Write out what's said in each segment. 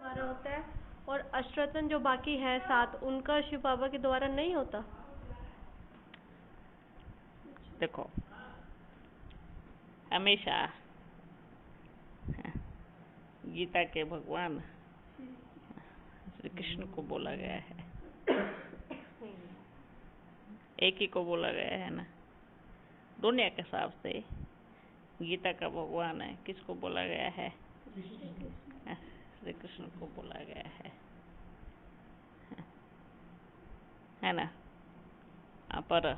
द्वारा होता है और अष्टरत्न जो बाकी है 7 उनका शिव बाबा के द्वारा नहीं होता। देखो हमेशा गीता के भगवान श्री कृष्ण को बोला गया है, एक ही को बोला गया है ना। दुनिया के हिसाब से गीता का भगवान है, किसको बोला गया है? श्री कृष्ण को बोला गया है ना। पर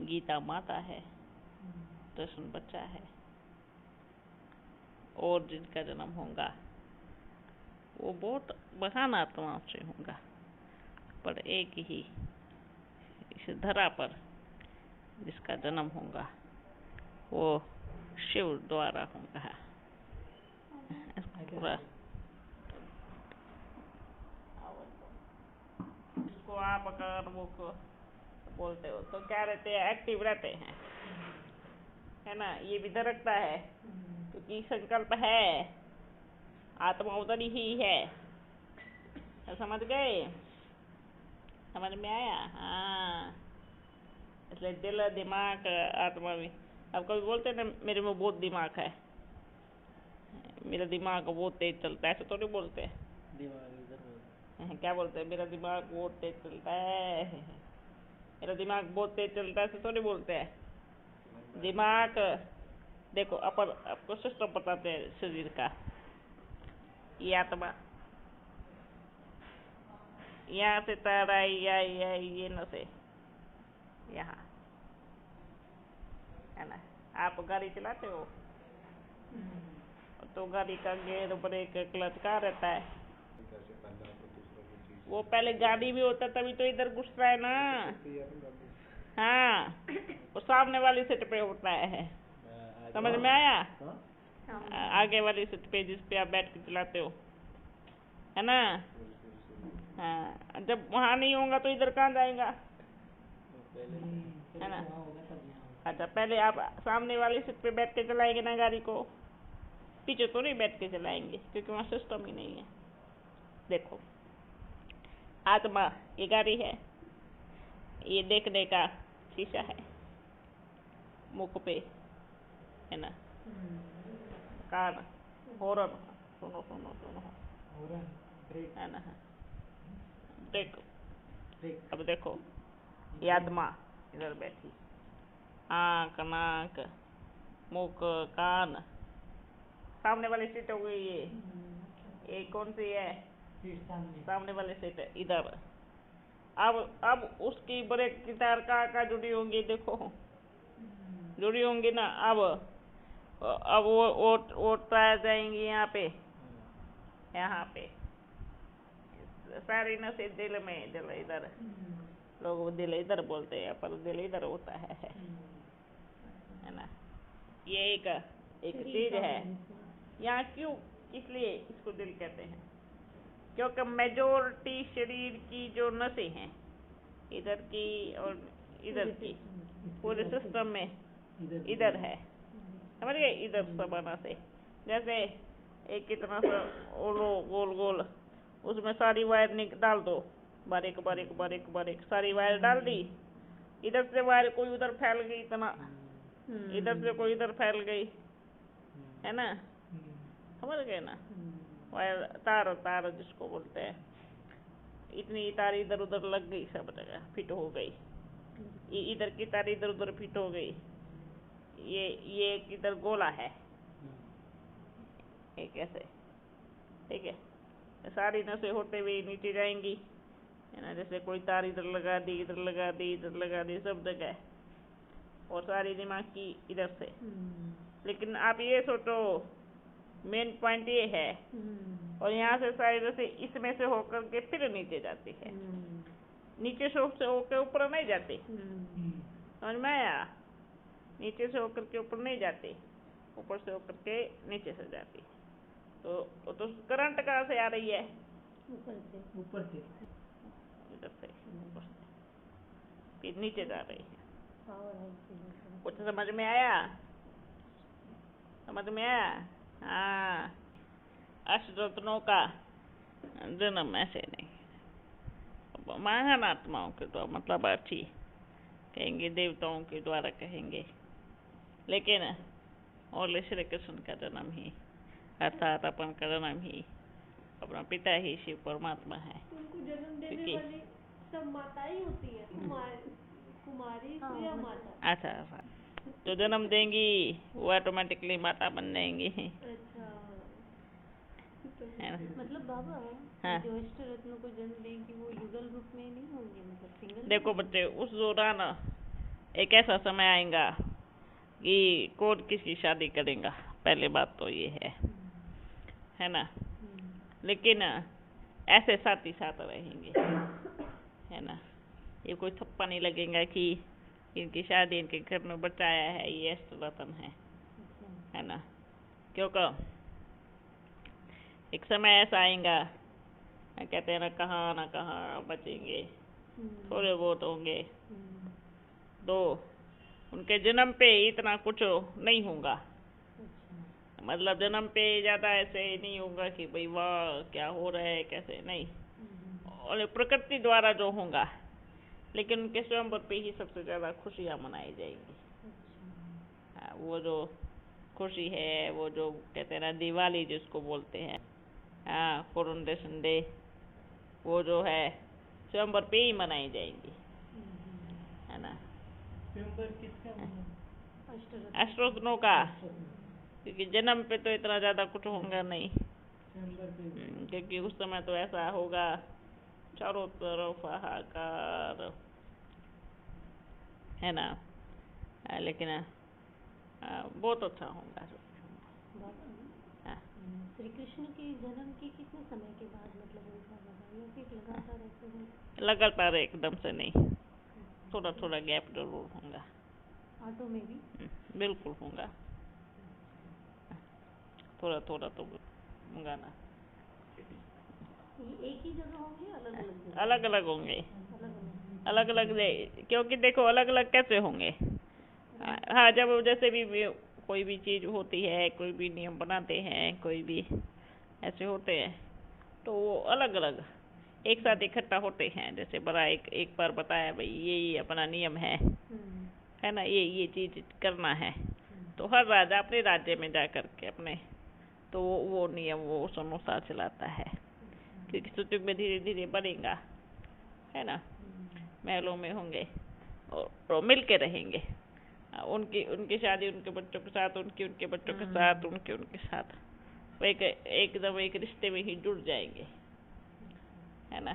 गीता माता है, कृष्ण बच्चा है, और जिनका जन्म होगा वो बहुत महान आत्माओं से होगा, पर एक ही इस धरा पर जिसका जन्म होगा वो शिव द्वारा होगा। पूरा इसको आप अगर वो बोलते हो तो क्या रहते हैं? एक्टिव रहते हैं, है ना। ये भी धड़कता है क्योंकि संकल्प है, आत्मा उधर ही है। समझ गए? समझ में आया? हाँ, इसलिए दिल दिमाग आत्मा भी। अब कभी बोलते हैं ना मेरे में बहुत दिमाग है, मेरा दिमाग बहुत तेज चलता है, ऐसे थोड़ी बोलते हैं। क्या बोलते हैं? मेरा दिमाग बहुत तेज चलता है, मेरा दिमाग बहुत तेज चलता है, ऐसे थोड़ी बोलते हैं। दिमाग देखो अपन आपको सिस्टम बताते हैं शरीर का। ये आत्मा यहाँ से तार आई ये न से यहाँ, है ना। आप गाड़ी चलाते हो तो गाड़ी का गियर ब्रेक क्लच कहाँ रहता है? वो पहले गाड़ी भी होता तभी तो इधर घुसता है ना। हाँ, वो सामने वाली सीट पे होता है। समझ में आया? आगे वाली सीट पे जिस पे आप बैठ के चलाते हो, है ना। हाँ, जब वहाँ नहीं होगा तो इधर कहाँ जाएगा, है ना। अच्छा, पहले आप सामने वाली सीट पे बैठ के चलाएंगे ना गाड़ी को, पीछे तो नहीं बैठ के चलाएंगे क्योंकि वहाँ सिस्टम ही नहीं है। देखो आत्मा ये गाड़ी है, ये देखने का शीशा है मुख पे, है ना। कान हॉर्न, सुनो सुनो सुनो, है ना। देखो अब देखो ये आत्मा इधर बैठी, आँख नाक मुख कान, सामने वाली सीट हो गई ये कौन सी है? सामने वाली सीट इधर। अब उसकी ब्रेक की तार कहाँ जुड़ी होंगी? देखो जुड़ी होंगी ना। अब वो टायर जाएंगी यहाँ पे सारी नसें दिल में, दिल इधर, लोग दिल इधर बोलते हैं पर दिल इधर होता है ना। ये एक चीज है यहाँ। क्यों इसलिए इसको दिल कहते हैं? क्योंकि मेजोरिटी शरीर की जो नसें हैं इधर की और इधर की, पूरे सिस्टम में इधर है, समझ गए? इधर सब नसें, जैसे एक कितना सा ओलो गोल गोल, उसमें सारी वायर डाल दो, बारीक बारीक बारीक बारीक सारी वायर डाल दी। इधर से वायर कोई उधर फैल गई इतना, इधर से कोई इधर फैल गई, है ना। समझ गए ना? वायर तार तार जिसको बोलते हैं, इतनी तार इधर उधर लग गई, सब जगह फिट हो गई। ये इधर की तार इधर उधर फिट हो गई। ये इधर गोला है, एक ऐसे, ठीक है। सारी नसें होते हुए नीचे जाएंगी, है ना। जैसे कोई तार इधर लगा दी, इधर लगा दी, इधर लगा दी, सब जगह, और सारी दिमाग की इधर से। लेकिन आप ये सोचो मेन पॉइंट ये है, और यहाँ से सारी नसें इसमें से होकर के फिर नीचे जाती है, नीचे से होकर ऊपर नहीं जाती। समझ में आया? नीचे से होकर के ऊपर नहीं जाती, ऊपर से होकर के नीचे से जाती। तो करंट कहाँ से आ रही है? ऊपर से इधर से ऊपर से फिर नीचे जा रही है। कुछ समझ में आया? समझ में आया? हाँ, अष्टरत्नों का जन्म ऐसे नहीं, महान आत्माओं के द्वारा, मतलब अच्छी कहेंगे, देवताओं के द्वारा कहेंगे, लेकिन ओनली श्री कृष्ण का जन्म ही, अर्थात अपन का जन्म ही, अपना पिता ही शिव परमात्मा है। उनको जन्म देने वाली सब माताएं ही होती हैं, कुमारी या माता। अच्छा, जो जन्म देंगी वो ऑटोमेटिकली माता बन जाएंगी। अच्छा, है ना? मतलब बाबा, हाँ। जो अष्ट रत्नों को जन्म देंगी वो युगल रूप में नहीं होंगे, मतलब सिंगल। देखो बच्चे, उस दौरान एक ऐसा समय आएगा कि कौन किसकी शादी करेगा, पहले बात तो ये है ना? लेकिन ऐसे साथ ही साथ रहेंगे, है ना? ये कोई थप्पा नहीं लगेगा कि इनकी शादी, इनके घर में बच्चा आया है, ये अष्ट रत्न है ना? क्योंकि एक समय ऐसा आएगा, कहते हैं ना कहाँ बचेंगे, थोड़े बहुत होंगे, तो उनके जन्म पे इतना कुछ नहीं होगा, मतलब जन्म पे ज़्यादा ऐसे नहीं होगा कि भाई वाह क्या हो रहा है, कैसे नहीं, और प्रकृति द्वारा जो होगा, लेकिन उनके स्वयंवर पे ही सबसे ज़्यादा खुशियाँ मनाई जाएंगी। हाँ, वो जो खुशी है, वो जो कहते हैं ना दिवाली जिसको बोलते हैं, हाँ, कोरोनेशन डे, वो जो है स्वयंवर पे ही मनाई जाएंगी, है ना? स्वयंवर किसका? अष्टरत्नों का, क्योंकि जन्म पे तो इतना ज़्यादा कुछ होगा नहीं, स्वयंवर पे क्योंकि उस समय तो ऐसा होगा चारों तरफ हाहाकार, है ना? लेकिन बहुत अच्छा होगा। हाँ। श्री कृष्ण के जन्म के कितने समय के बाद, मतलब उनका लगा, या फिर लगातार ऐसे हो? लगातार एकदम से नहीं, थोड़ा थोड़ा गैप जरूर होगा। ऑटो में भी? बिल्कुल होगा, थोड़ा थोड़ा तो होगा ना। ये एक ही जगह होंगे, अलग अलग? अलग अलग होंगे, अलग अलग अलग, क्योंकि देखो अलग अलग कैसे होंगे, हाँ, जब जैसे भी कोई भी चीज़ होती है, कोई भी नियम बनाते हैं, कोई भी ऐसे होते हैं, तो वो अलग अलग एक साथ इकट्ठा होते हैं। जैसे बड़ा एक बार बताया भाई ये अपना नियम है ना, ये चीज़ करना है, तो हर राजा अपने राज्य में जा कर के अपने, तो वो नियम वो उस अनुसार चलाता है, क्योंकि सतयुग में धीरे धीरे बढ़ेगा, है ना? महलों में होंगे और मिल के रहेंगे, उनकी शादी उनके बच्चों के साथ, उनके बच्चों के साथ, उनके साथ, वो एकदम एक रिश्ते में ही जुड़ जाएंगे, है ना?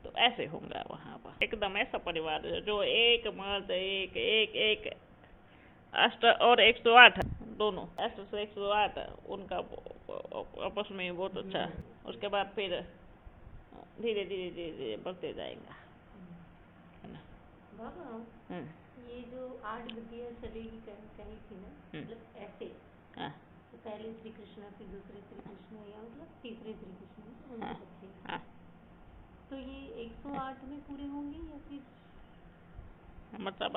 तो ऐसे होगा वहाँ पर, एकदम ऐसा परिवार जो एक मर्द, एक एक एक अष्ट और 108 दोनों, अष्ट से 108 उनका आपस में बहुत अच्छा, उसके बाद फिर धीरे धीरे धीरे धीरे बढ़ते जाएगा, है ना? बाबा, ये जो 8 गतियाँ चलेगी कही थी ना, मतलब ऐसे, हाँ, तो पहले श्री कृष्ण, फिर दूसरे श्री कृष्ण, या मतलब तीसरे श्री कृष्ण, हाँ, उनके बच्चे, हाँ, तो ये 108 में पूरे होंगे या फिर? मतलब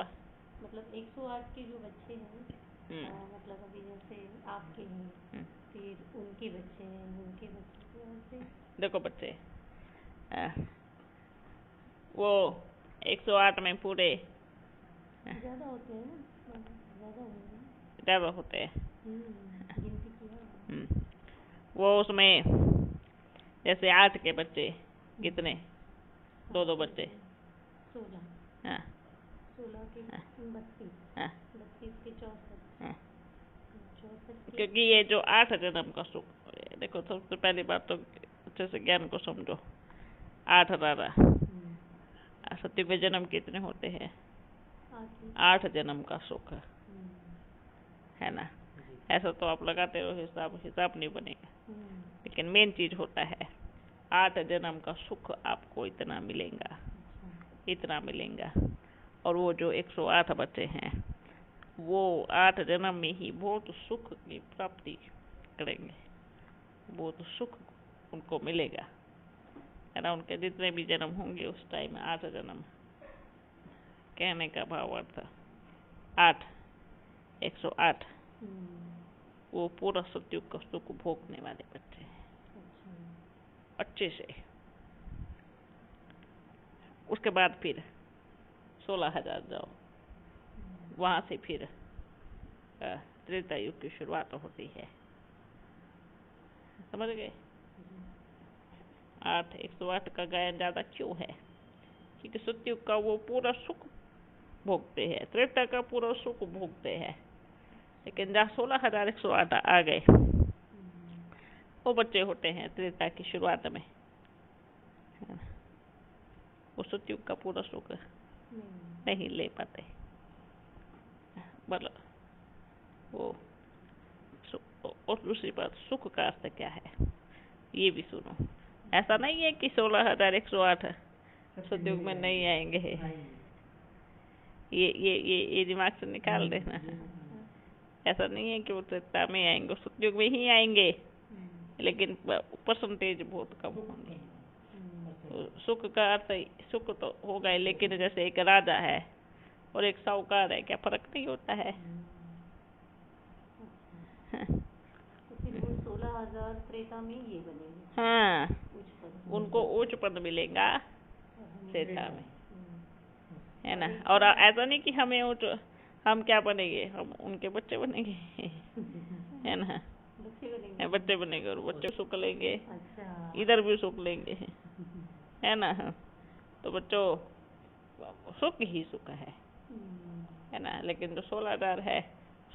108 के जो बच्चे हैं, मतलब अभी जैसे आपके हैं, फिर उनके बच्चे हैं, उनके बच्चे, तो ऐसे। देखो बच्चे, वो 108 में पूरे ज़्यादा होते हैं ना, ज़्यादा होंगे, ज़्यादा होते हैं, गिनती किया। वो उसमें जैसे 8 के बच्चे कितने, दो बच्चे, 16, हाँ, 16 के 32, हाँ, 32 के 64, हाँ, 64 के, क्योंकि ये जो 8 जन्म का सुख, देखो सबसे पहली बात तो अच्छे से ज्ञान को समझो, 8 रारा, सत्युग में जन्म कितने होते हैं, 8 जन्म का सुख, है ना? ऐसा तो आप लगाते हो हिसाब नहीं बनेगा, लेकिन मेन चीज होता है 8 जन्म का सुख आपको इतना मिलेगा, और वो जो 108 बच्चे हैं वो 8 जन्म में ही बहुत सुख की प्राप्ति करेंगे, बहुत सुख उनको मिलेगा, है ना? उनके जितने भी जन्म होंगे उस टाइम 8 जन्म, कहने का भाव अर्थ 8, 108, वो पूरा सत्युग का सुख भोगने वाले बच्चे हैं, अच्छे से। उसके बाद फिर 16,000 जाओ, वहाँ से फिर त्रेता युग की शुरुआत होती है। समझ गए? 108 का गायन ज़्यादा क्यों है? क्योंकि सतयुग का वो पूरा सुख भोगते हैं, त्रेता का पूरा सुख भोगते हैं। लेकिन जहाँ 16,108 आ गए, वो बच्चे होते हैं त्रेता की शुरुआत में, वो सतयुग का पूरा सुख नहीं ले पाते। मतलब वो और दूसरी बात, सुख का अर्थ क्या है ये भी सुनो। ऐसा नहीं है कि 16,108 सतयुग में नहीं आएंगे, ये दिमाग से निकाल देना। ऐसा नहीं है कि वो त्रेता में आएंगे, सतयुग में ही आएंगे, लेकिन परसेंटेज बहुत कम होंगे। तो सुख का अर्थ सुख तो होगा ही, लेकिन जैसे एक राजा है और एक साहूकार है, क्या फर्क नहीं होता है? फिर वो 16,000 त्रेता में ये बनेंगे। हाँ, उच्च पद। उनको उच्च पद मिलेगा त्रेता में, है ना। और ऐसा नहीं कि हमें उच्च, हम क्या बनेंगे, हम उनके बच्चे बनेंगे, है ना। बच्चे बनेंगे और बच्चे सुख लेंगे। अच्छा। इधर भी सुख लेंगे, है ना। तो बच्चों सुख ही सुख है ना। लेकिन जो 16,000 है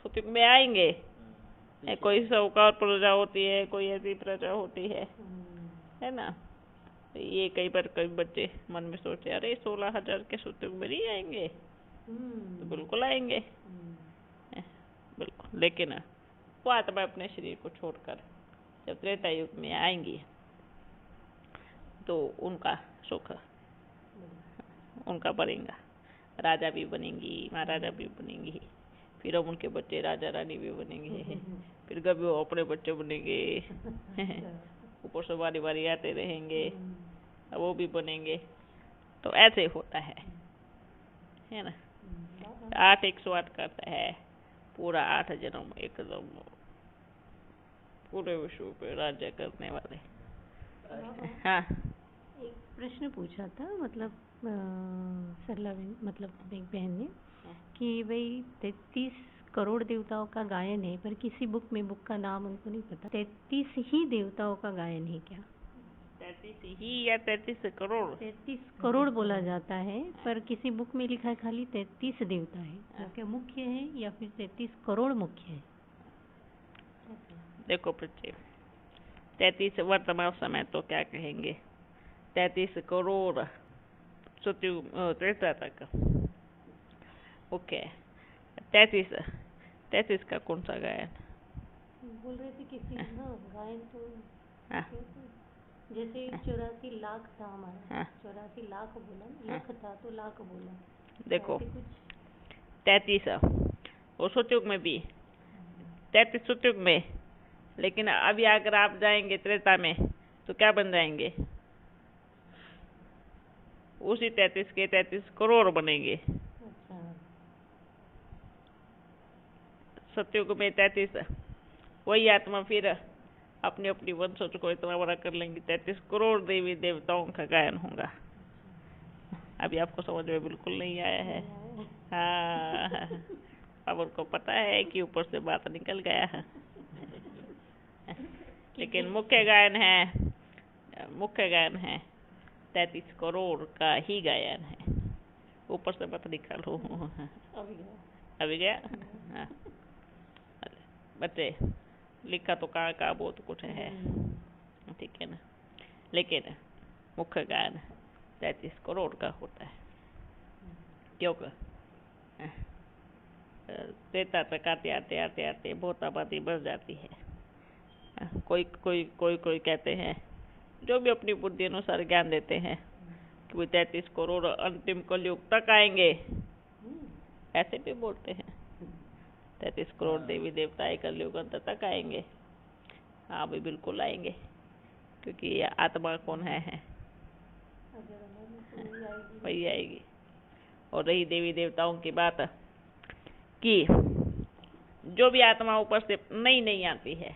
सतयुग में आएंगे, कोई साहूकार प्रजा होती है, कोई ऐसी प्रजा होती है ना। तो ये कई बार कई बच्चे मन में सोचे, अरे 16,000 के सतयुग में नहीं आएंगे, तो बिल्कुल आएंगे, बिल्कुल। लेकिन वो आत्मा अपने शरीर को छोड़कर जब त्रेता युग में आएंगी तो उनका सुख उनका बढ़ेगा। राजा भी बनेंगी, महाराजा भी बनेंगी, फिर अब उनके बच्चे राजा रानी भी बनेंगे, फिर कभी वो अपने बच्चे बनेंगे, ऊपर से बारी बारी आते रहेंगे, वो भी बनेंगे। तो ऐसे होता है ना। 8/108 करता है पूरा 8 जन्म एकदम पूरे विश्व पे राज्य करने वाले। हाँ, एक प्रश्न पूछा था, मतलब सरला बहन, मतलब एक बहन ने, कि भाई 33 करोड़ देवताओं का गायन है, पर किसी बुक में, बुक का नाम उनको नहीं पता, 33 ही देवताओं का गायन है क्या? 33 ही या 33 करोड़? 33 करोड़ बोला जाता है, पर किसी बुक में लिखा है खाली 33 देवता है। तो क्या मुख्य है या फिर 33 करोड़ मुख्य है? देखो बच्चे, 33 वर्तमान समय तो क्या कहेंगे, 33 करोड़ सतयुग त्रेता तक। ओके, 33 का कौन सा गायन बोल रहे थे किसी, हाँ गायन तो हाँ। जैसे 84 लाख था हमारा, हाँ। 84 लाख बोला, लख था तो लाख बोला। देखो ऐसे कुछ 33 वो सतयुग में भी 33 सतयुग में, लेकिन अभी अगर आप जाएंगे त्रेता में तो क्या बन जाएंगे, उसी 33 के 33 करोड़ बनेंगे। अच्छा। सतयुग में 33 वही आत्मा फिर अपनी अपनी वंशज को इतना बड़ा कर लेंगे, 33 करोड़ देवी देवताओं का गायन होगा। अभी आपको समझ में बिल्कुल नहीं आया है? हाँ, अब उनको पता है कि ऊपर से बात निकल गया है। लेकिन मुख्य गायन है 33 करोड़ का ही गायन है, ऊपर से बात निकालो। अभी गया? हाँ बच्चे, लिखा तो कहाँ बहुत कुछ है, ठीक है ना। लेकिन मुख्य गायन 33 करोड़ का होता है, क्योंकि त्रेता तक आते बहुत आबादी बढ़ जाती है। कोई कहते हैं, जो भी अपनी बुद्धि अनुसार ज्ञान देते हैं कि वो 33 करोड़ अंतिम कलयुग तक आएंगे, ऐसे भी बोलते हैं 33 करोड़ देवी देवता कलयुग अंत तक आएंगे। हाँ भाई बिल्कुल आएंगे, क्योंकि ये आत्मा कौन है, वही आएगी। और रही देवी देवताओं की बात, कि जो भी आत्मा ऊपर से नहीं आती है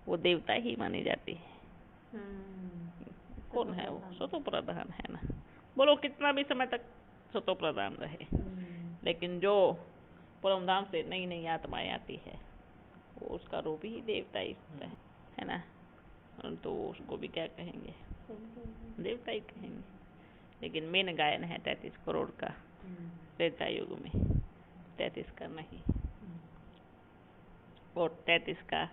वो देवता ही मानी जाती है। कौन है वो? सतो प्रधान है ना। बोलो कितना भी समय तक सतो प्रधान रहे, लेकिन जो परम धाम से नई नई आत्माएं आती है वो उसका रूप ही देवता ही होता है ना। तो उसको भी क्या कहेंगे? देवता ही कहेंगे। लेकिन मेन गायन है 33 करोड़ का त्रेता युग में, 33 का नहीं। और 33 का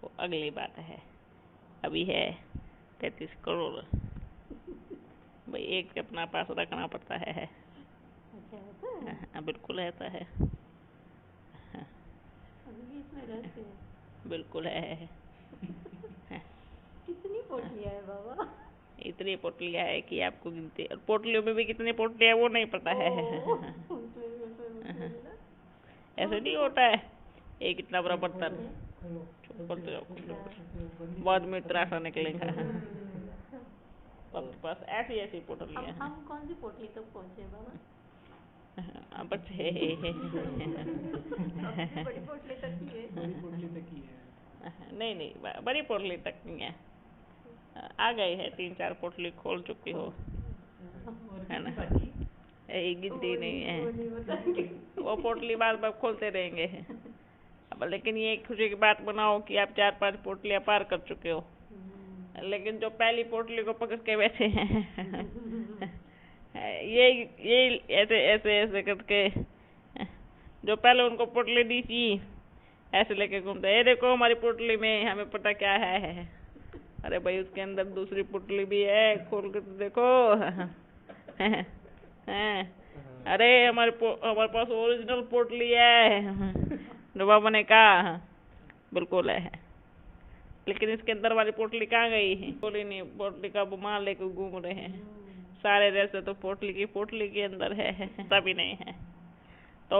वो अगली बात है। अभी है 33 करोड़। भाई एक अपना पास रखना पड़ता है। हाँ, बिल्कुल ऐसा है। हाँ, बिल्कुल है। कितनी पोटलियाँ है बाबा? इतनी पोटलियाँ है कि आपको गिनती, और पोटलियों में भी कितनी पोटलियाँ है वो नहीं पता है। ऐसे नहीं होता है। एक इतना बड़ा बर्तन, बाद में त्रासा निकलेगा। बस ऐसी ऐसी पोटलियाँ हैं। हम कौन सी पोटली तक पहुँचे बाबा? बच्चे बड़ी पोटली तक ही है। बड़ी पोटली तक ही है। नहीं नहीं, बड़ी पोटली तक नहीं है। आ गए हैं 3-4 पोटली खोल चुकी हो, है ना। ये गिनती नहीं है। वो पोटली बार बार खोलते रहेंगे। अब लेकिन ये खुशी की बात बनाओ कि आप 4-5 पोटलियाँ पार कर चुके हो। लेकिन जो पहली पोटली को पकड़ के बैठे हैं ये ऐसे ऐसे ऐसे करके, जो पहले उनको पोटली दी थी ऐसे लेके घूमते, ये देखो हमारी पोटली में हमें पता क्या है। अरे भाई उसके अंदर दूसरी पोटली भी है, खोल के तो देखो। अरे हमारे पास ओरिजिनल पोटली है, जो बाबा ने कहा। बिल्कुल है, लेकिन इसके अंदर वाली पोटली कहाँ गई है? पोटली नहीं, पोटली का बुमाल लेकर घूम रहे हैं सारे। जैसे तो पोटली के अंदर है, तभी नहीं है। तो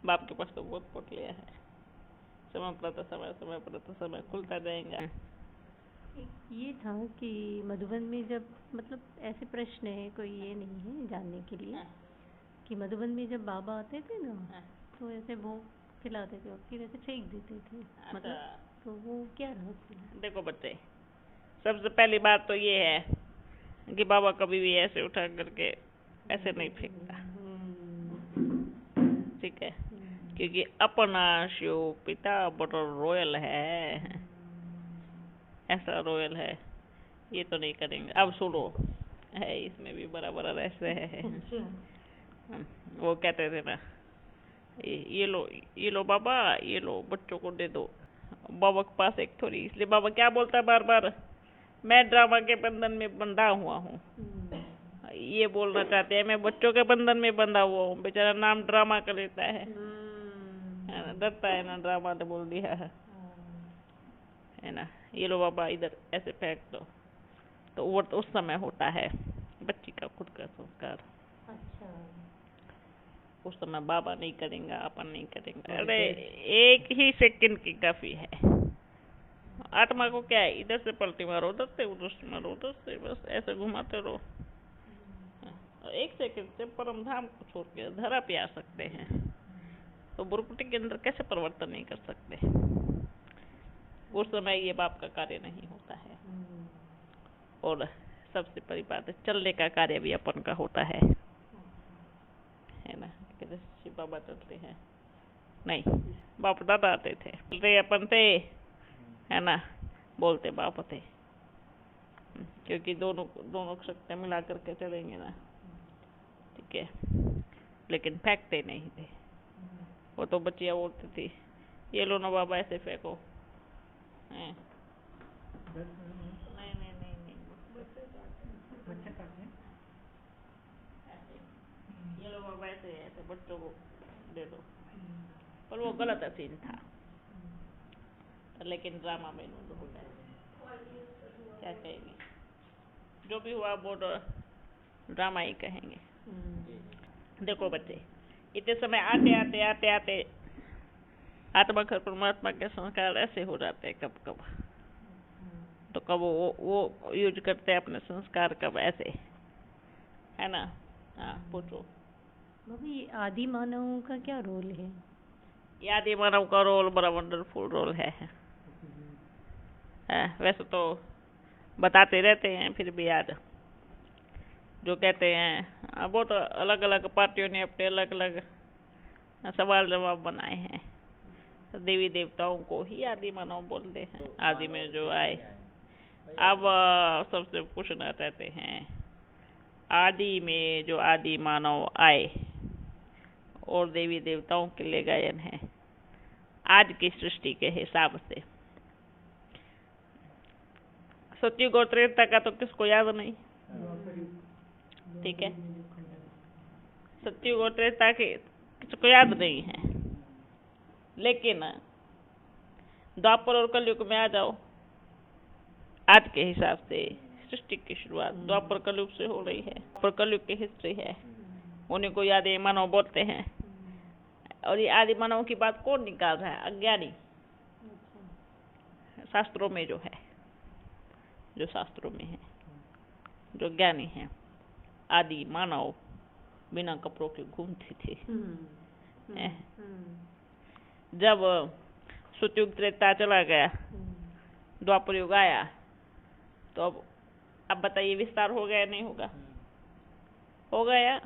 बाप के पास तो बहुत पोटलियाँ है। समय पर समय खुलता जाएगा। ये था कि मधुबन में जब, मतलब ऐसे प्रश्न है, कोई ये नहीं है जानने के लिए, कि मधुबन में जब बाबा आते थे ना, तो ऐसे भोग खिलाते थे और फिर ऐसे फेंक देते थे। मतलब तो वो क्या रहस्य है? देखो बच्चे, सबसे पहली बात तो ये है कि बाबा कभी भी ऐसे उठा करके ऐसे नहीं फेंकता, ठीक है। क्योंकि अपना शिव पिता बड़ा रॉयल है, ऐसा रॉयल है, ये तो नहीं करेंगे। अब सुनो, है इसमें भी बड़ा बड़ा रहस्य है। वो कहते थे ना, ये लो बाबा, ये लो बच्चों को दे दो। बाबा के पास एक थोड़ी, इसलिए बाबा क्या बोलता है बार बार, मैं ड्रामा के बंधन में बंधा हुआ हूँ। ये बोलना चाहते हैं मैं बच्चों के बंधन में बंधा हुआ हूँ। बेचारा नाम ड्रामा का लेता है ना, डरता है ना, ड्रामा ने बोल दिया है ना। ये लो बाबा इधर ऐसे फेंक दो, तो वो तो उस समय होता है बच्ची का खुद का संस्कार। अच्छा, उस समय बाबा नहीं करेंगे, अपन नहीं करेंगे। अरे एक ही सेकंड की काफी है। आत्मा को क्या है, इधर से पलटी मारो, उधर से, उधर से मारो, उधर से, बस ऐसे घुमाते रहो। एक सेकंड से परम धाम को छोड़ के धरा पे आ सकते हैं। तो बुरकुटी के अंदर कैसे परिवर्तन नहीं कर सकते? उस समय ये बाप का कार्य नहीं होता है। और सबसे बड़ी बात है, चलने का कार्य भी अपन का होता है ना। कहते शिव बाबा चलते हैं, नहीं, बाप दादा आते थे, चलते अपन थे, है ना, बोलते बाप थे। क्योंकि दोनों शक्तियाँ मिला करके चलेंगे ना, ठीक है। लेकिन फेंकते नहीं थे। वो तो बच्चियाँ बोलती थी, ये लो ना बाबा ऐसे फेंको। नहीं, ये लो बाबा ऐसे ऐसे बच्चों को दे दो। पर वो गलत सीन था। लेकिन ड्रामा में इन्होंने होता है, क्या कहेंगे, जो भी हुआ वो ड्रामा ही कहेंगे। देखो बच्चे, इतने समय आते आते आत्मा घर परमात्मा के संस्कार ऐसे हो जाते हैं कब कब। तो कब वो यूज करते हैं अपने संस्कार, कब ऐसे, है ना। हाँ पूछो। भाभी आदि मानवों का क्या रोल है? ये आदि मानव का रोल बड़ा वंडरफुल रोल है। वैसे तो बताते रहते हैं फिर भी याद जो कहते हैं वो तो अलग अलग पार्टियों ने अपने अलग अलग सवाल जवाब बनाए हैं। तो देवी देवताओं को ही आदि मानव बोलते हैं, आदि में जो आए। अब सबसे पूछना चाहते हैं आदि में जो आदि मानव आए और देवी देवताओं के लिए गायन है आज की सृष्टि के हिसाब से। सतयुग और त्रेता का तो किसको याद नहीं, ठीक है। सतयुग और त्रेता के किसको याद नहीं है, लेकिन द्वापर और कलयुग में आ जाओ। आज के हिसाब से सृष्टि की शुरुआत द्वापर कलयुग से हो रही है, द्वापर कलयुग की हिस्ट्री है, उन्हीं को आदि मानव बोलते हैं। और ये आदि मानव की बात कौन निकाल रहा है? अज्ञानी। शास्त्रों में जो है, जो शास्त्रों में है, जो ज्ञानी है, आदि मानव बिना कपड़ों के घूमते थे। जब सतयुग त्रेता चला गया, द्वापर युग आया, तो अब बताइए विस्तार हो गया नहीं होगा? हो गया।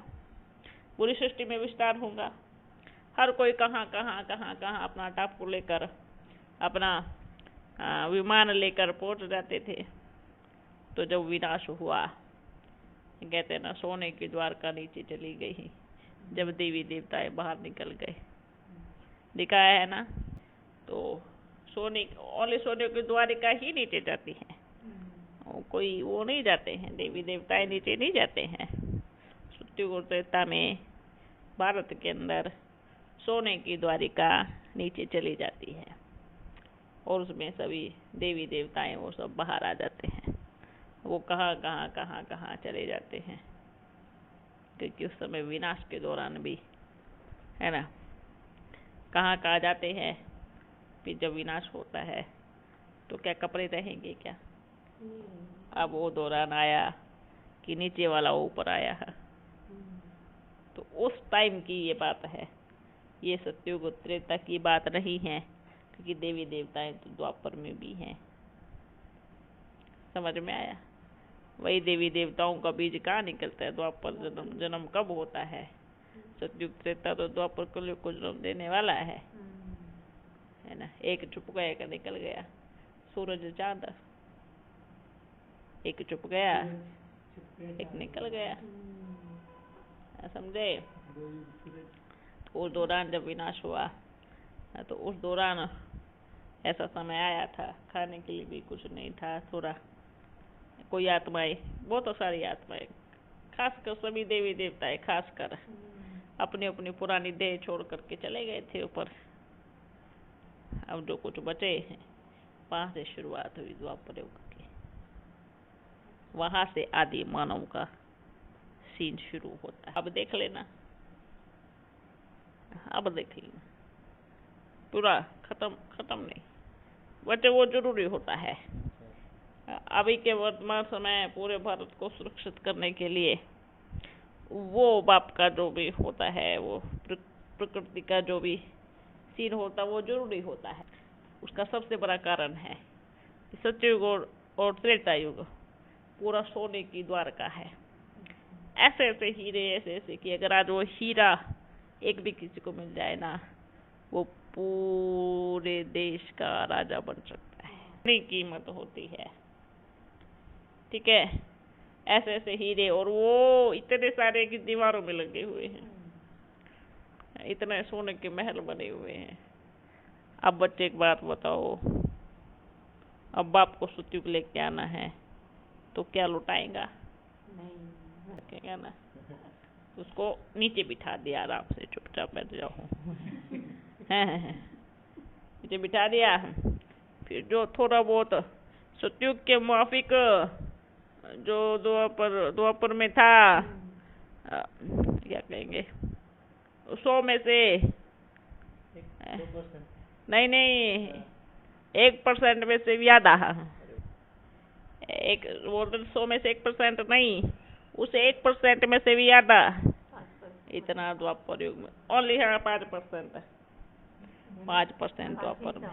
पूरी सृष्टि में विस्तार होगा। हर कोई कहाँ अपना टापू लेकर, अपना विमान लेकर पहुंच जाते थे। तो जब विनाश हुआ, कहते हैं ना, सोने की द्वारका नीचे चली गई जब देवी देवताएं बाहर निकल गए। दिखाया है ना। तो ओनली सोने की द्वारिका ही नीचे जाती है, कोई वो नहीं जाते हैं, देवी देवताएं नीचे नहीं जाते हैं। सतयुग और त्रेता में भारत के अंदर सोने की द्वारिका नीचे चली जाती है और उसमें सभी देवी देवताएं वो सब बाहर आ जाते हैं। वो कहाँ चले जाते हैं, क्योंकि उस समय विनाश के दौरान भी है ना, कहाँ जाते हैं। फिर जब विनाश होता है तो क्या कपड़े रहेंगे क्या? अब वो दौरान आया कि नीचे वाला ऊपर आया है। तो उस टाइम की ये बात है, ये सतयुग त्रेता की बात नहीं है, क्योंकि देवी देवताएं तो द्वापर में भी हैं। समझ में आया? वही देवी देवताओं का बीज कहाँ निकलता है? द्वापर जन्म कब होता है? सतयुग त्रेता तो द्वापर कलयुग को जन्म देने वाला है ना। एक चुप गया का निकल गया सूरज चांद, एक चुप गया एक निकल गया, समझे? उस दौरान जब विनाश हुआ तो उस दौरान ऐसा समय आया था, खाने के लिए भी कुछ नहीं था। थोड़ा कोई आत्माएं, बहुत सारी आत्माएं, खासकर सभी देवी देवताएं खासकर अपनी अपनी पुरानी देह छोड़ करके चले गए थे ऊपर। अब जो कुछ बचे हैं, 5 से शुरुआत हुई द्वापर युग की, वहां से आदि मानव का सीन शुरू होता है। अब देख लेना, अब देख लेना, पूरा खत्म नहीं, बच्चे वो जरूरी होता है। अभी के वर्तमान समय पूरे भारत को सुरक्षित करने के लिए वो बाप का जो भी होता है, वो प्रकृति का जो भी सीन होता है, वो जरूरी होता है। उसका सबसे बड़ा कारण है सतयुग और त्रेता युग पूरा सोने की द्वारका है। ऐसे ऐसे हीरे, ऐसे कि अगर आज वो हीरा एक भी किसी को मिल जाए ना, वो पूरे देश का राजा बन सकता है। इतनी कीमत होती है, ठीक है। ऐसे ऐसे हीरे, और वो इतने सारे की दीवारों में लगे हुए हैं, इतने सोने के महल बने हुए हैं। अब बच्चे एक बात बताओ, अब बाप को सतयुग लेके आना है तो क्या लुटाएगा? नहीं क्या ना, उसको नीचे बिठा दिया, आराम से चुपचाप बैठ जाओ। नीचे बिठा दिया, फिर जो थोड़ा बहुत सतयुग के मुआफिक जो द्वापर में था, क्या कहेंगे, 100 में से नहीं 1% में से ज्यादा, एक वो 100 में से 1% नहीं, उसे 1% में से भी ज्यादा, इतना द्वापर युग में ओनली है 5%, 5% द्वापर में,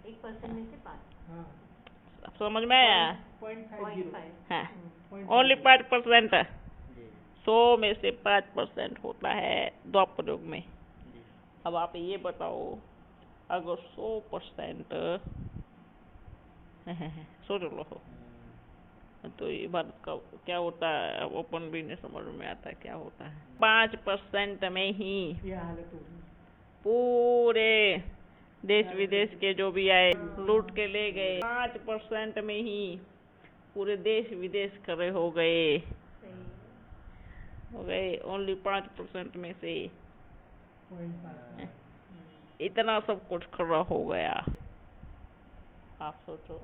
1% में से 5। समझ में आया? 0.50 हाँ, ओनली 5%। 100 में से 5% होता है द्वापर युग में। अब आप ये बताओ, अगर 100% सोच लो तो ये भारत का क्या होता है? ओपन भी नहीं समझ में आता क्या होता है। 5% में ही ये हालत होगी। पूरे देश विदेश के जो भी आए लूट के ले गए। 5% में ही पूरे देश विदेश खड़े हो गए। ओनली 5% में से 0.5 इतना सब कुछ खड़ा हो गया। आप सोचो,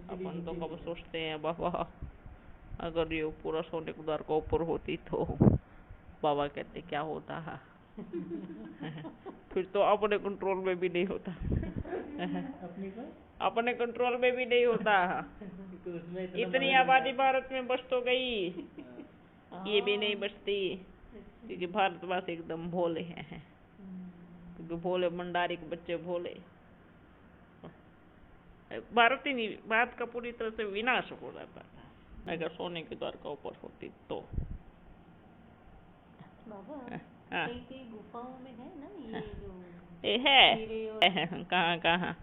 अपन तो कब सोचते हैं बाबा अगर ये पूरा सोने के द्वार का ऊपर होती तो बाबा कहते क्या होता है। फिर तो अपने कंट्रोल में भी नहीं होता। अपनी को अपने कंट्रोल में भी नहीं होता। तो उसमें इतनी आबादी भारत में बस तो गई, ये भी नहीं बचती क्योंकि भारतवासी एकदम भोले हैं। क्योंकि भोले भंडारी के बच्चे भोले। भारत ही नहीं, भारत का पूरी तरह से विनाश हो जाता था अगर सोने के द्वार का ऊपर होती तो। बाबा हाँ, कई कई गुफाओं में है ना ये जो ये है कहाँ कहाँ।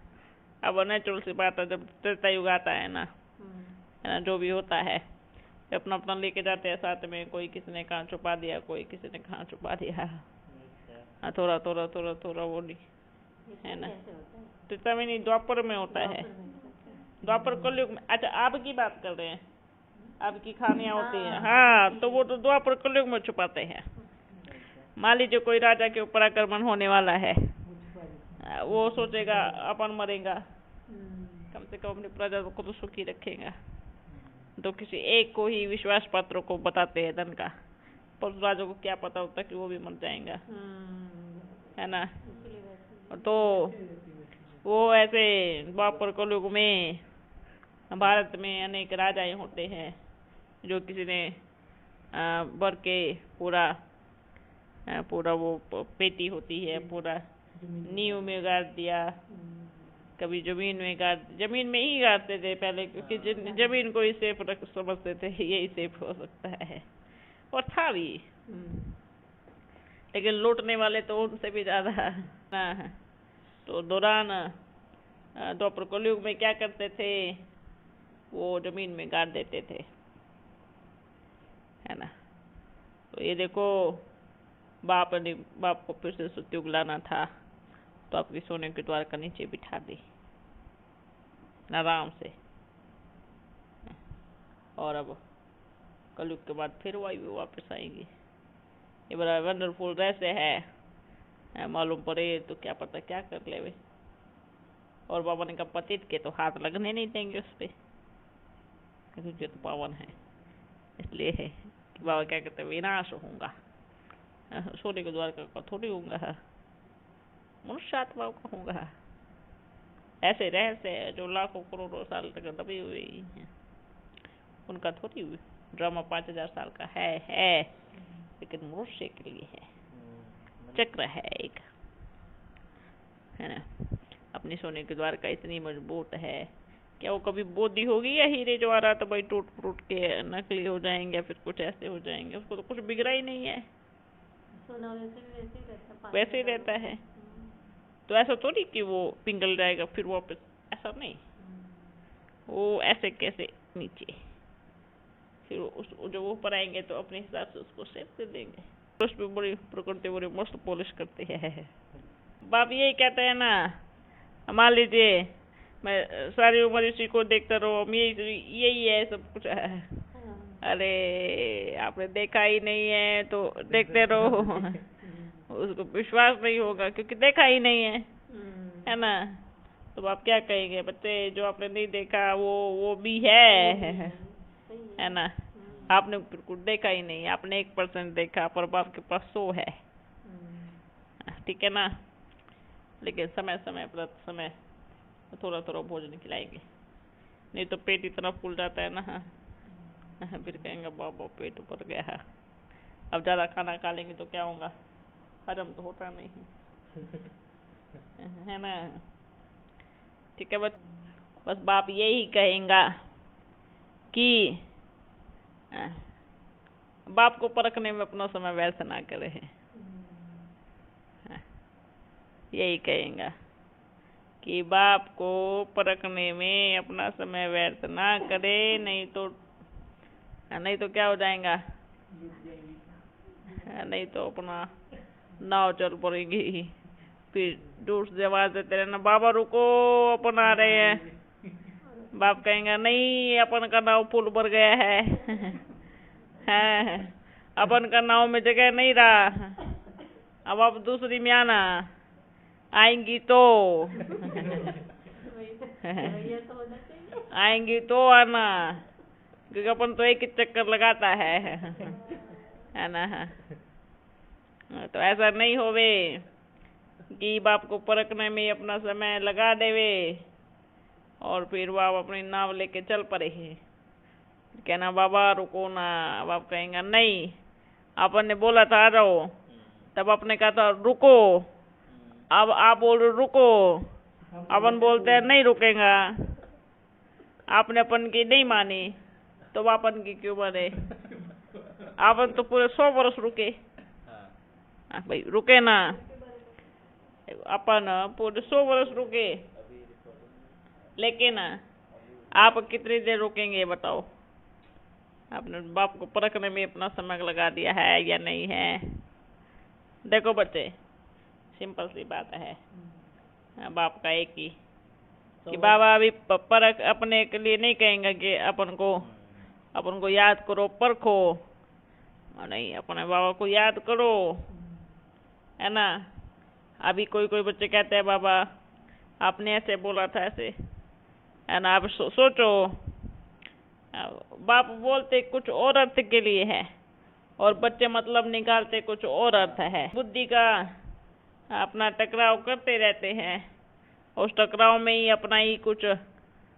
अब नेचुरल सी बात है, जब त्रेता युग आता है ना, है ना, जो भी होता है अपना अपना लेके जाते हैं साथ में। कोई किसी ने कहाँ छुपा दिया, कोई किसी ने कहाँ छुपा दिया। हाँ, थोड़ा थोड़ा थोड़ा थोड़ा वो नहीं है ना। त्रेता में नहीं, द्वापर में होता है। द्वापर कलयुग में। अच्छा, आप की बात कर रहे हैं, आपकी खानियाँ होती हैं। हाँ, तो वो तो द्वापर कलयुग में छुपाते हैं। मान लीजिए कोई राजा के ऊपर आक्रमण होने वाला है, वो सोचेगा अपन मरेगा, कम से कम अपनी प्रजा को तो सुखी रखेगा, तो किसी एक को ही विश्वास पात्रों को बताते हैं धन का, पर राजा को क्या पता होता कि वो भी मर जाएगा, है ना। तो वो ऐसे द्वापर कलयुग में भारत में अनेक राजाएं होते हैं जो किसी ने भर के पूरा वो पेटी होती है, पूरा नींव में गाड़ दिया, कभी जमीन में जमीन में ही गाड़ते थे पहले, क्योंकि जमीन को ही सेफ समझते थे, यही सेफ हो सकता है। और था भी, लेकिन लूटने वाले तो उनसे भी ज्यादा ना। तो दौरान द्वापर कलयुग में क्या करते थे, वो जमीन में गाड़ देते थे, है ना। तो ये देखो, बाप को फिर से सतयुग लाना था तो आपकी सोने के द्वार का नीचे बिठा दी आराम से। और अब कलयुग के बाद फिर वायु वापस आएंगी। ये बड़ा वंडरफुल रहस्य है, मालूम पड़े तो क्या पता क्या कर ले वे। और बाबा ने कहा पतित के तो हाथ लगने नहीं देंगे उस पे, क्योंकि तो पावन है। इसलिए है कि बाबा क्या कहते हैं, विनाश होगा, सोने के द्वार का थोड़ी होगा, मनुष्य आत्माओं का होगा। ऐसे रहस्य है जो लाखों करोड़ों साल तक दबी हुई है, उनका थोड़ी ड्रामा 5000 साल का है, लेकिन मनुष्य के लिए है, चक्र है एक, है ना। अपनी सोने के द्वार का इतनी मजबूत है, क्या वो कभी बोधी होगी या हीरे जो आ रहा था भाई टूट फूट के नकली हो जाएंगे, फिर कुछ ऐसे हो जाएंगे, उसको तो कुछ बिगड़ा ही नहीं है, सोना वैसे ही रहता है। तो ऐसा थोड़ी कि वो पिघल जाएगा फिर वापस, ऐसा नहीं। वो ऐसे कैसे नीचे, फिर उस जब ऊपर आएंगे तो अपने हिसाब से उसको सेव कर देंगे। उसमें बड़ी प्रकृति बड़ी मस्त पॉलिश करती है। बाप यही कहते हैं ना, मान लीजिए मैं सारी उम्र इसी को देखता रहो, यही है सब कुछ है। अरे आपने देखा ही नहीं है तो देखते रहो, उसको विश्वास नहीं होगा क्योंकि देखा ही नहीं है ना। तो आप क्या कहेंगे बच्चे, जो आपने नहीं देखा वो भी है ना। आपने बिल्कुल देखा ही नहीं, आपने 1% देखा, पर बाप के पास 100 है, ठीक है ना। लेकिन समय समय प्रति समय थोड़ा थोड़ा भोजन खिलाएंगे, नहीं तो पेट इतना फूल जाता है ना, फिर कहेंगे बाबा पेट भर गया है। अब ज़्यादा खाना खा लेंगे तो क्या होगा, हजम तो होता नहीं है ना। ठीक है बस, बस बाप यही कहेगा कि बाप को परखने में अपना समय व्यर्थ ना करे। यही कहेगा कि बाप को परखने में अपना समय व्यर्थ ना करे, नहीं तो क्या हो जाएगा, नहीं तो अपना नाव चल पड़ेगी। फिर दूर से आवाज देते रहना, बाबा रुको अपन आ रहे हैं। बाप कहेंगे नहीं, अपन का नाव फुल भर गया है। अपन का नाव में जगह नहीं रहा, अब आप दूसरी में आना, आएंगी तो आएंगी तो आना, क्योंकि अपन तो एक ही चक्कर लगाता है ना। तो ऐसा नहीं होवे कि बाप को परखने में अपना समय लगा देवे और फिर बाप अपनी नाव लेके चल पड़े है। कहना बाबा रुको ना, बाप कहेंगे नहीं, अपन ने बोला था आ जाओ, तब आपने कहा था रुको, अब आप बोल रहे रुको, अपन बोलते हैं नहीं रुकेगा। आपने अपन की नहीं मानी तो अपन की क्यों माने? अपन तो पूरे 100 वर्ष रुके। भाई रुके ना, अपन पूरे 100 वर्ष रुके, लेकिन आप कितनी देर रुकेंगे बताओ? आपने बाप को परखने में अपना समय लगा दिया है या नहीं है? देखो बच्चे, सिंपल सी बात है, बाप का एक ही कि बाबा अभी परख अपने के लिए नहीं कहेंगे कि अपन को याद करो, परखो, नहीं, अपने बाबा को याद करो, है ना। अभी कोई बच्चे कहते हैं बाबा आपने ऐसे बोला था, ऐसे, है ना। आप सोचो, बाप बोलते कुछ और अर्थ के लिए है और बच्चे मतलब निकालते कुछ और अर्थ है। बुद्धि का अपना टकराव करते रहते हैं, उस टकराव में ही अपना ही कुछ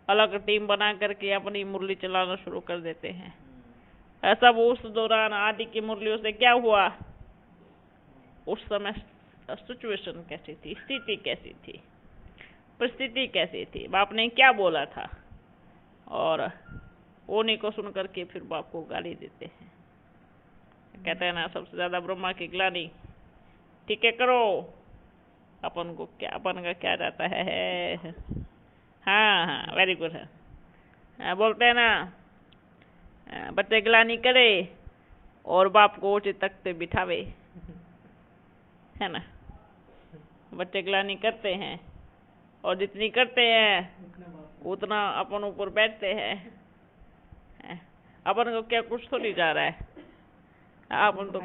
अलग टीम बना करके अपनी मुरली चलाना शुरू कर देते हैं। ऐसा वो उस दौरान आदि की मुरलियों से क्या हुआ, उस समय सिचुएशन कैसी थी, स्थिति कैसी थी, परिस्थिति कैसी थी, बाप ने क्या बोला था, और उन्हीं को सुन करके फिर बाप को गाली देते हैं। कहते हैं ना, सबसे ज्यादा ब्रह्मा की ग्लानि, ठीक है करो, अपन को क्या, अपन का क्या जाता है। हाँ, वेरी गुड है। बोलते हैं ना, बच्चे ग्लानि करे और बाप को उचित तख्ते बिठावे, है ना। बच्चे ग्लानि करते हैं और जितनी करते हैं उतना अपन ऊपर बैठते हैं। अपन को क्या कुछ तो नहीं जा रहा है, अपन तो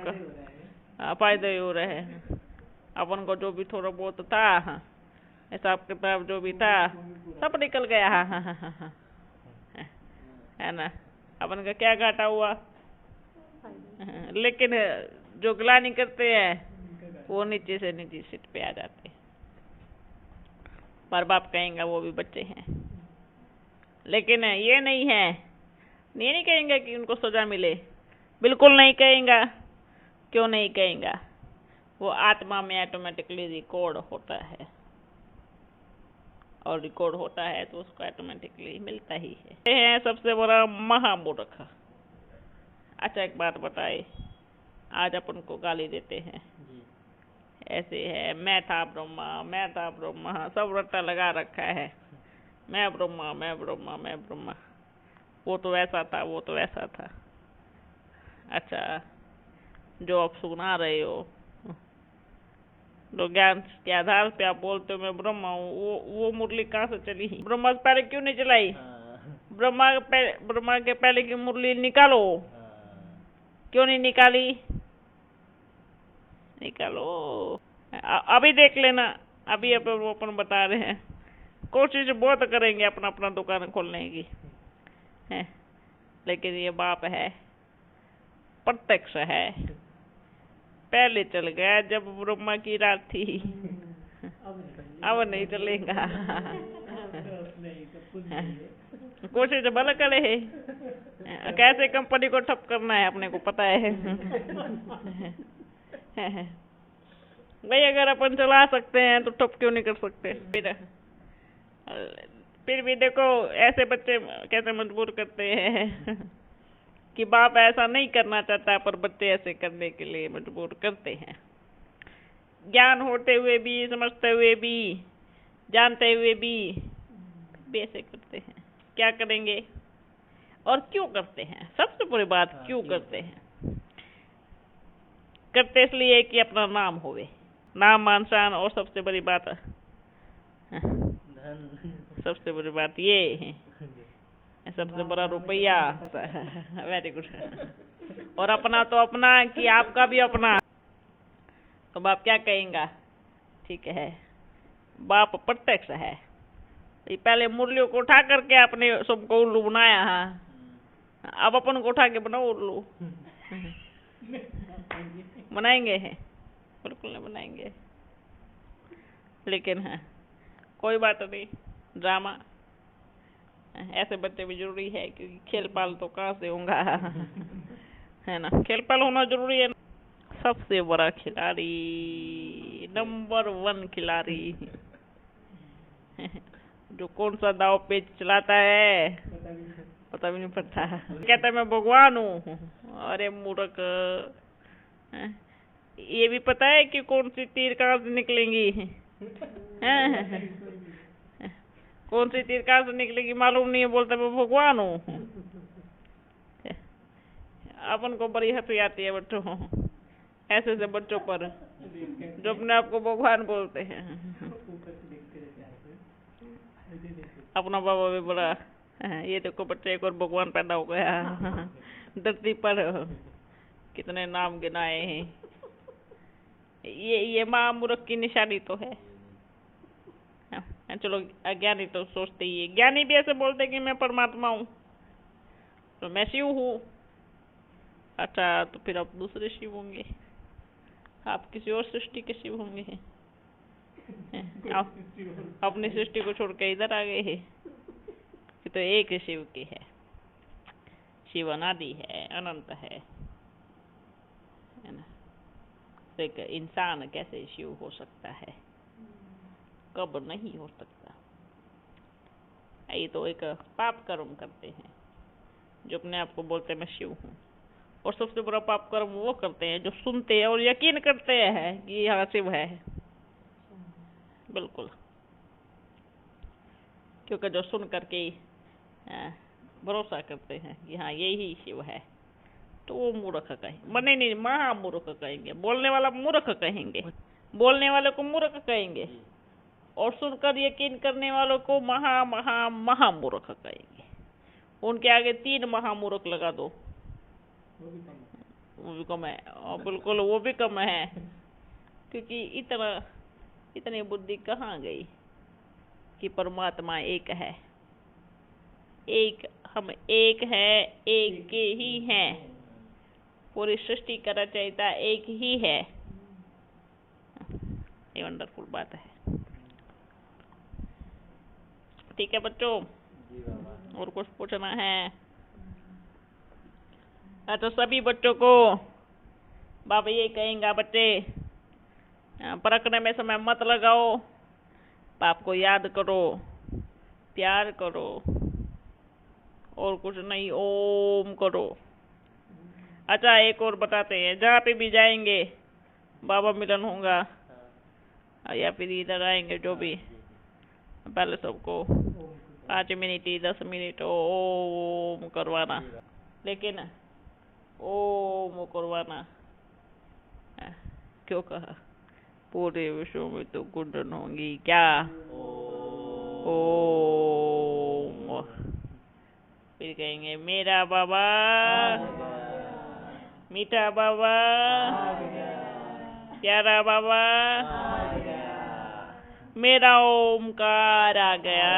फायदे हो रहे हैं। अपन को जो भी थोड़ा बहुत था, हिसाब किताब जो भी था, सब निकल गया। है ना, अपन का क्या घाटा हुआ। लेकिन जो ग्लानि करते हैं वो नीचे से नीचे सीट पे आ जाते हैं। पर बाप कहेंगे वो भी बच्चे हैं, लेकिन ये नहीं है, ये नहीं कहेंगे कि उनको सजा मिले, बिल्कुल नहीं कहेंगे। क्यों नहीं कहेंगे? वो आत्मा में ऑटोमेटिकली रिकॉर्ड होता है, और रिकॉर्ड होता है तो उसको ऑटोमेटिकली मिलता ही है। ये है सबसे बड़ा महामूर्ख। अच्छा एक बात बताए, आज अपन को गाली देते हैं, ऐसे है, मैं था ब्रह्मा, सब रट्टा लगा रखा है, मैं ब्रह्मा, वो तो ऐसा था, वो तो ऐसा था। अच्छा, जो आप सुना रहे हो, जो ज्ञान के आधार पे आप बोलते हो मैं ब्रह्मा हूँ, वो मुरली कहाँ से चली? ब्रह्मा से पहले क्यों नहीं चलाई? ब्रह्मा के पहले की मुरली निकालो, क्यों नहीं निकाली? निकालो, अभी देख लेना। अभी अपन बता रहे हैं, कोशिश बहुत करेंगे अपना अपना दुकान खोलने की है, लेकिन ये बाप है, प्रत्यक्ष है, पहले चल गया जब ब्रह्मा की रात थी, अब नहीं चलेगा। कोशिश भले करे है, कैसे कंपनी को ठप करना है अपने को पता है। भाई अगर अपन चला सकते हैं तो ठप क्यों नहीं कर सकते? फिर फिर भी देखो ऐसे बच्चे कैसे मजबूर करते हैं कि बाप ऐसा नहीं करना चाहता पर बच्चे ऐसे करने के लिए मजबूर करते हैं। ज्ञान होते हुए भी, समझते हुए भी, जानते हुए भी ऐसे करते हैं। क्या करेंगे और क्यों करते हैं? सबसे बड़ी बात क्यों करते हैं? करते इसलिए कि अपना नाम होवे, नाम मान शान, और सबसे बड़ी बात सबसे बड़ी बात ये है, सबसे बड़ा रुपया। Very good. और अपना तो अपना कि आपका भी अपना। तो बाप क्या कहेगा? ठीक है, बाप प्रत्यक्ष है। ये पहले मुरलियों को उठा करके आपने सबको उल्लू बनाया है, अब अपन को उठा के बनाओ उल्लू। बनाएंगे हैं? बिल्कुल नहीं बनाएंगे। लेकिन है कोई बात नहीं, ड्रामा ऐसे बच्चे भी जरूरी है, क्योंकि खेल पाल तो कहाँ से होगा, है ना? खेल पाल होना जरूरी है। सबसे बड़ा खिलाड़ी, नंबर 1 खिलाड़ी जो कौन सा दाव पेच चलाता है पता भी नहीं पड़ता। कहता है मैं भगवान हूँ। अरे मूर्ख, ये भी पता है कि कौन सी तीर कहाँ से निकलेंगी? कौन सी तीर कहाँ से निकलेगी मालूम नहीं है, बोलता मैं भगवान हूँ। अपन को बड़ी हंसी आती है बच्चों, ऐसे से बच्चों पर जो अपने आप को भगवान बोलते हैं। अपना बाबा भी बड़ा, ये देखो बच्चे एक और भगवान पैदा हो गया धरती पर। कितने नाम गिनाए हैं। ये महामूर्ख की निशानी तो है। चलो अज्ञानी तो सोचते ही है, ज्ञानी भी ऐसे बोलते कि मैं परमात्मा हूँ, तो मैं शिव हूँ। अच्छा, तो फिर आप दूसरे शिव होंगे, आप किसी और सृष्टि के शिव होंगे। आप अपनी सृष्टि को छोड़ के इधर आ गए हैं कि तो एक शिव की है। शिव अनादि है, अनंत है ना? तो एक इंसान कैसे शिव हो सकता है? कब नहीं हो सकता। ये तो एक पाप कर्म करते हैं जो अपने आप को बोलते हैं मैं शिव हूँ। और सबसे बड़ा पाप कर्म वो करते हैं जो सुनते हैं और यकीन करते हैं कि यहाँ शिव है। बिल्कुल, क्योंकि जो सुन करके भरोसा करते हैं कि हाँ यही शिव है, तो वो मूर्ख कहेंगे। मने नहीं, महामूर्ख कहेंगे। बोलने वाला मूर्ख कहेंगे, बोलने वाले को मूर्ख कहेंगे, और सुनकर यकीन करने वालों को महामूर्ख कहेंगे। उनके आगे 3 महामूर्ख लगा दो, वो भी कम है। और बिल्कुल वो भी कम है, क्योंकि इतनी बुद्धि कहाँ गई कि परमात्मा एक है। हम एक है, एक के ही हैं। पूरी सृष्टि का रचयिता एक ही है। ये वंडरफुल बात है। ठीक है बच्चों, और कुछ पूछना है? तो सभी बच्चों को बाबा ये कहेंगे, बच्चे परखने में समय मत लगाओ, बाप को याद करो, प्यार करो, और कुछ नहीं, ओम करो। अच्छा, एक और बताते हैं, जहाँ पे भी जाएंगे बाबा मिलन होगा, या फिर इधर आएंगे जो भी, पहले सबको 5 मिनट 10 मिनट ओम करवाना। लेकिन ओम करवाना क्यों कहा? पूरे विश्व में तो गुंडन होंगी क्या? ओम। फिर कहेंगे मेरा बाबा, मीठा बाबा, प्यारा बाबा, मेरा ओमकार आ गया।